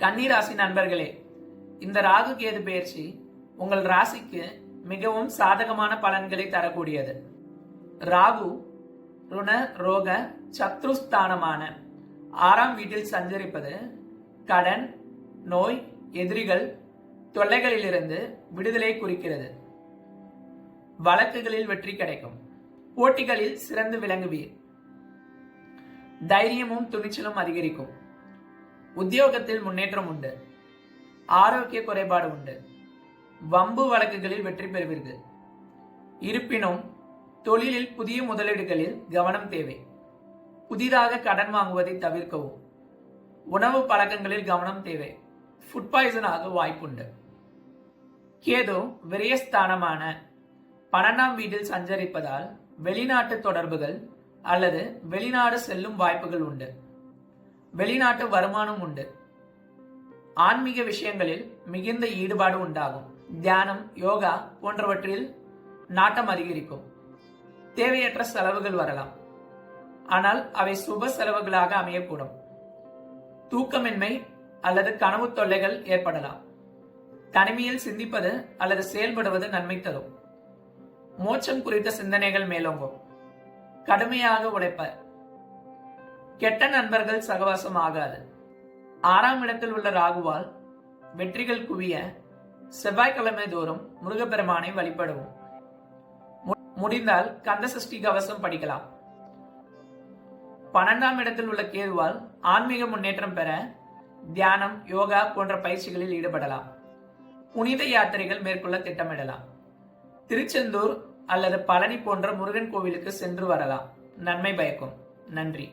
கன்னி ராசி நண்பர்களே, இந்த ராகு கேது பெயர்ச்சி உங்கள் ராசிக்கு மிகவும் சாதகமான பலன்களை தரக்கூடியது. ராகு ருண ரோக சத்ருஸ்தானமான 6ஆம் வீட்டில் சஞ்சரிப்பது கடன், நோய், எதிரிகள் தொல்லைகளிலிருந்து விடுதலை குறிக்கிறது. வழக்குகளில் வெற்றி கிடைக்கும். போட்டிகளில் சிறந்து விளங்குவீர். தைரியமும் துணிச்சலும் அதிகரிக்கும். உத்தியோகத்தில் முன்னேற்றம் உண்டு. ஆரோக்கிய குறைபாடு உண்டு. வம்பு வழக்குகளில் வெற்றி பெறுவீர்கள். இருப்பினும் தொழிலில் புதிய முதலீடுகளில் கவனம் தேவை. புதிதாக கடன் வாங்குவதை தவிர்க்கவும். உணவு பழக்கங்களில் கவனம் தேவை. ஃபுட் பாய்சன் ஆக வாய்ப்புண்டு. கேது விரயஸ்தானமான 12ஆம் வீட்டில் சஞ்சரிப்பதால் வெளிநாட்டு தொடர்புகள் அல்லது வெளிநாடு செல்லும் வாய்ப்புகள் உண்டு. வெளிநாட்டு வருமானம் உண்டு. ஆன்மீக விஷயங்களில் மிகுந்த ஈடுபாடு உண்டாகும். தியானம், யோகா போன்றவற்றில் நாட்டம் அதிகரிக்கும். தேவையற்ற செலவுகள் வரலாம், ஆனால் அவை சுப செலவுகளாக அமையக்கூடும். தூக்கமின்மை அல்லது கனவு தொல்லைகள் ஏற்படலாம். தனிமையில் சிந்திப்பது அல்லது செயல்படுவது நன்மை தரும். மோட்சம் குறித்த சிந்தனைகள் மேலோங்கும். கடுமையாக உழைப்பர். கெட்ட நண்பர்கள் சகவாசம் ஆகாது. 6ஆம் இடத்தில் உள்ள ராகுவால் வெற்றிகள் குவிய செவ்வாய்க்கிழமை தோறும் முருகப்பெருமானை வழிபடுவோம். முடிந்தால் கந்த சஷ்டி கவசம் படிக்கலாம். 12ஆம் இடத்தில் உள்ள கேதுவால் ஆன்மீக முன்னேற்றம் பெற தியானம், யோகா போன்ற பயிற்சிகளில் ஈடுபடலாம். புனித யாத்திரைகள் மேற்கொள்ள திட்டமிடலாம். திருச்செந்தூர் அல்லது பழனி போன்ற முருகன் கோவிலுக்கு சென்று வரலாம். நன்மை பயக்கும். நன்றி.